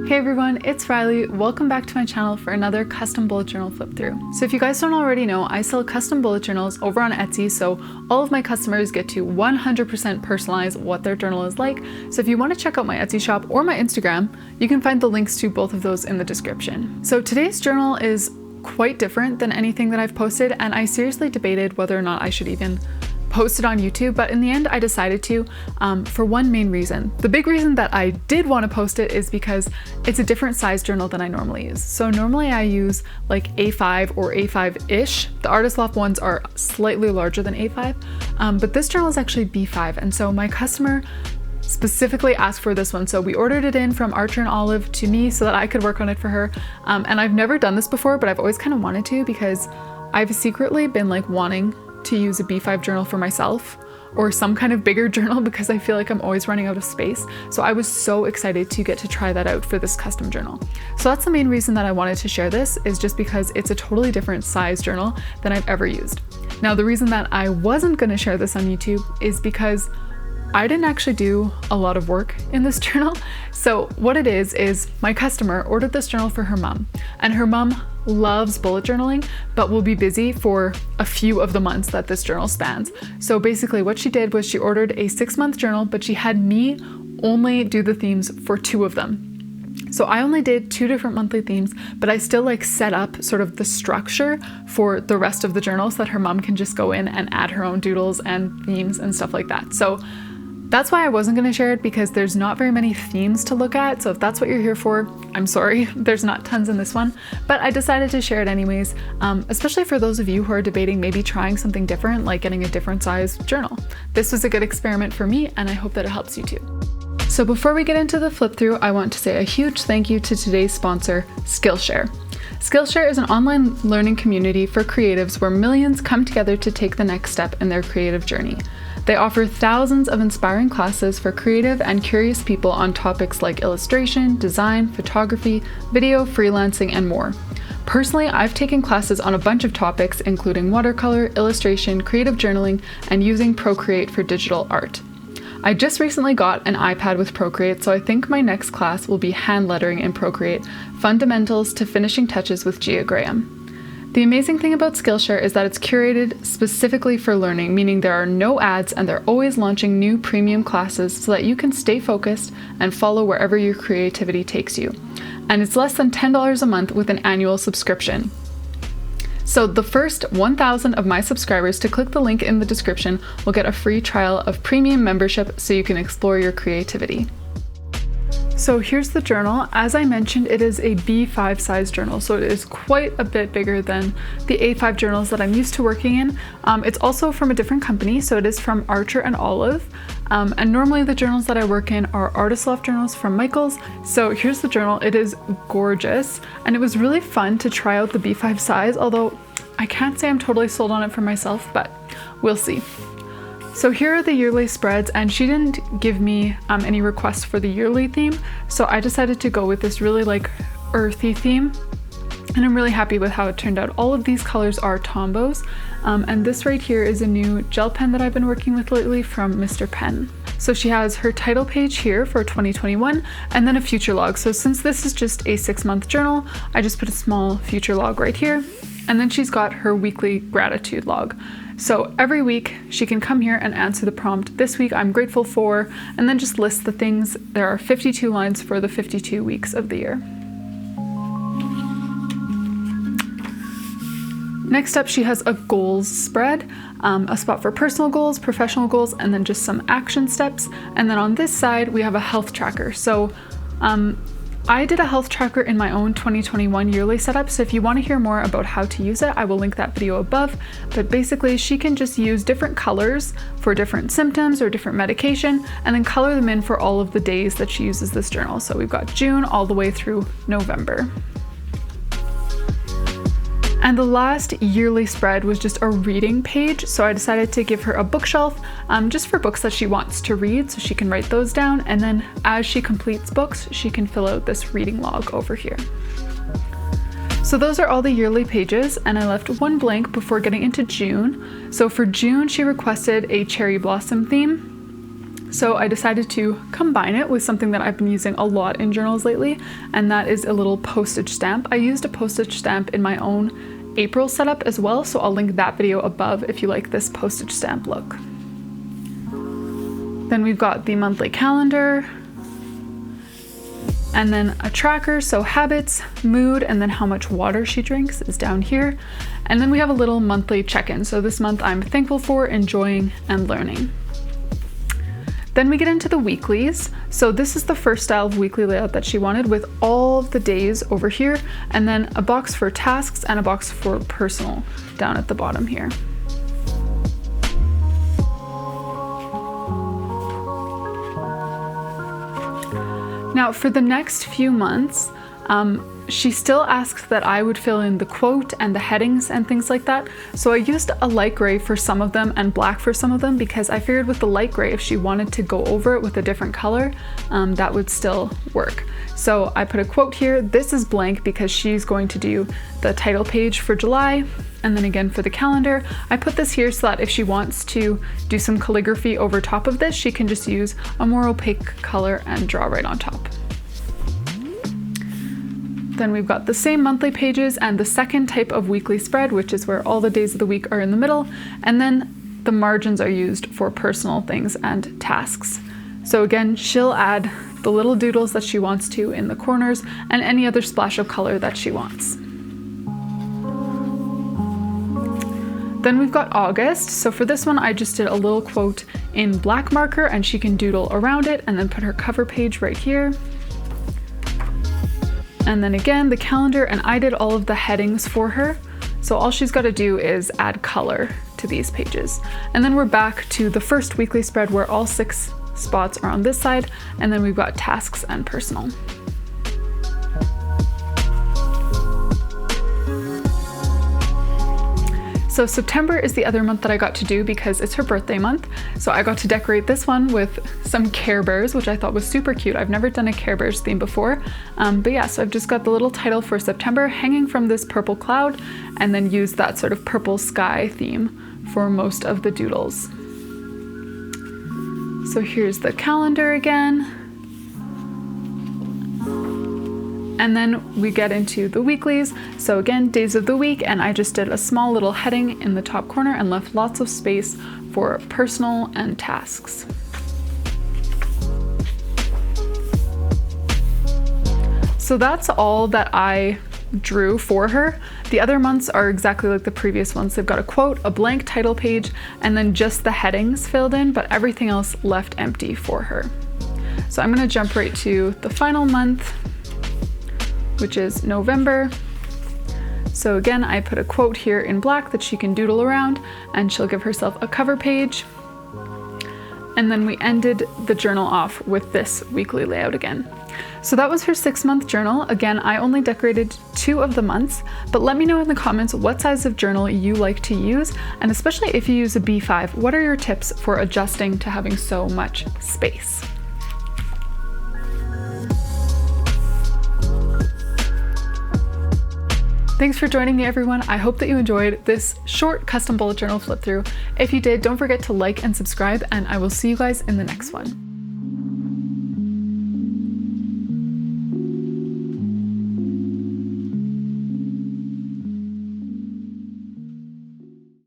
Hey everyone, it's Riley. Welcome back to my channel for another custom bullet journal flip through. So if you guys don't already know, I sell custom bullet journals over on Etsy, so all of my customers get to 100% personalize what their journal is like. So if you want to check out my Etsy shop or my Instagram, you can find the links to both of those in the description. So today's journal is quite different than anything that I've posted, and I seriously debated whether or not I should even post it on YouTube, but in the end I decided to for one main reason. The big reason that I did want to post it is because it's a different size journal than I normally use. So normally I use like A5 or A5-ish. The Artist Loft ones are slightly larger than A5, but this journal is actually B5, and so my customer specifically asked for this one. So we ordered it in from Archer and Olive to me so that I could work on it for her. And I've never done this before, but I've always kind of wanted to because I've secretly been like wanting to use a B5 journal for myself or some kind of bigger journal because I feel like I'm always running out of space. So I was so excited to get to try that out for this custom journal. So that's the main reason that I wanted to share this, is just because it's a totally different size journal than I've ever used. Now, the reason that I wasn't going to share this on YouTube is because I didn't actually do a lot of work in this journal. So what it is my customer ordered this journal for her mom, and her mom loves bullet journaling, but will be busy for a few of the months that this journal spans. So basically what she did was she ordered a 6-month journal, but she had me only do the themes for 2 of them. So I only did 2 different monthly themes, but I still like set up sort of the structure for the rest of the journal so that her mom can just go in and add her own doodles and themes and stuff like that. So that's why I wasn't going to share it, because there's not very many themes to look at. So if that's what you're here for, I'm sorry, there's not tons in this one, but I decided to share it anyways, especially for those of you who are debating maybe trying something different, like getting a different size journal. This was a good experiment for me, and I hope that it helps you too. So before we get into the flip through, I want to say a huge thank you to today's sponsor, Skillshare. Skillshare is an online learning community for creatives where millions come together to take the next step in their creative journey. They offer thousands of inspiring classes for creative and curious people on topics like illustration, design, photography, video, freelancing, and more. Personally, I've taken classes on a bunch of topics, including watercolor, illustration, creative journaling, and using Procreate for digital art. I just recently got an iPad with Procreate, so I think my next class will be hand lettering in Procreate, fundamentals to finishing touches with Gia Graham. The amazing thing about Skillshare is that it's curated specifically for learning, meaning there are no ads and they're always launching new premium classes so that you can stay focused and follow wherever your creativity takes you. And it's less than $10 a month with an annual subscription. So the first 1,000 of my subscribers to click the link in the description will get a free trial of premium membership so you can explore your creativity. So here's the journal. As I mentioned, it is a B5 size journal, so it is quite a bit bigger than the A5 journals that I'm used to working in. It's also from a different company, so it is from Archer and Olive. And normally the journals that I work in are Artist Loft journals from Michaels. So here's the journal. It is gorgeous, and it was really fun to try out the B5 size, although I can't say I'm totally sold on it for myself, but we'll see. So here are the yearly spreads, and she didn't give me any requests for the yearly theme, so I decided to go with this really like earthy theme, and I'm really happy with how it turned out. All of these colors are Tombows, and this right here is a new gel pen that I've been working with lately from Mr. Pen. So she has her title page here for 2021 and then a future log. So since this is just a 6-month journal, I just put a small future log right here, and then she's got her weekly gratitude log. So every week she can come here and answer the prompt, this week I'm grateful for, and then just list the things. There are 52 lines for the 52 weeks of the year. Next up, she has a goals spread, a spot for personal goals, professional goals, and then just some action steps. And then on this side, we have a health tracker. So I did a health tracker in my own 2021 yearly setup, so if you want to hear more about how to use it, I will link that video above. But basically, she can just use different colors for different symptoms or different medication, and then color them in for all of the days that she uses this journal. So we've got June all the way through November. And the last yearly spread was just a reading page, so I decided to give her a bookshelf just for books that she wants to read, so she can write those down, and then as she completes books, she can fill out this reading log over here. So those are all the yearly pages, and I left one blank before getting into June. So for June, she requested a cherry blossom theme. So I decided to combine it with something that I've been using a lot in journals lately, and that is a little postage stamp. I used a postage stamp in my own April setup as well, so I'll link that video above if you like this postage stamp look. Then we've got the monthly calendar, and then a tracker, so habits, mood, and then how much water she drinks is down here. And then we have a little monthly check-in. So this month I'm thankful for, enjoying, and learning. Then we get into the weeklies. So this is the first style of weekly layout that she wanted, with all of the days over here, and then a box for tasks and a box for personal down at the bottom here. Now for the next few months, she still asked that I would fill in the quote and the headings and things like that. So I used a light gray for some of them and black for some of them, because I figured with the light gray, if she wanted to go over it with a different color, that would still work. So I put a quote here. This is blank because she's going to do the title page for July. And then again for the calendar, I put this here so that if she wants to do some calligraphy over top of this, she can just use a more opaque color and draw right on top. Then we've got the same monthly pages and the second type of weekly spread, which is where all the days of the week are in the middle, and then the margins are used for personal things and tasks. So again, she'll add the little doodles that she wants to in the corners and any other splash of color that she wants. Then we've got August. So for this one, I just did a little quote in black marker, and she can doodle around it and then put her cover page right here. And then again, the calendar, and I did all of the headings for her. So all she's got to do is add color to these pages. And then we're back to the first weekly spread where all 6 spots are on this side, and then we've got tasks and personal. So September is the other month that I got to do because it's her birthday month. So I got to decorate this one with some Care Bears, which I thought was super cute. I've never done a Care Bears theme before. But yeah, so I've just got the little title for September hanging from this purple cloud, and then used that sort of purple sky theme for most of the doodles. So here's the calendar again. And then we get into the weeklies. So again, days of the week, and I just did a small little heading in the top corner and left lots of space for personal and tasks. So that's all that I drew for her. The other months are exactly like the previous ones. They've got a quote, a blank title page, and then just the headings filled in, but everything else left empty for her. So I'm gonna jump right to the final month, which is November. So again, I put a quote here in black that she can doodle around, and she'll give herself a cover page. And then we ended the journal off with this weekly layout again. So that was her 6-month journal. Again, I only decorated 2 of the months, but let me know in the comments what size of journal you like to use, and especially if you use a B5, what are your tips for adjusting to having so much space? Thanks for joining me, everyone. I hope that you enjoyed this short custom bullet journal flip through. If you did, don't forget to like and subscribe, and I will see you guys in the next one.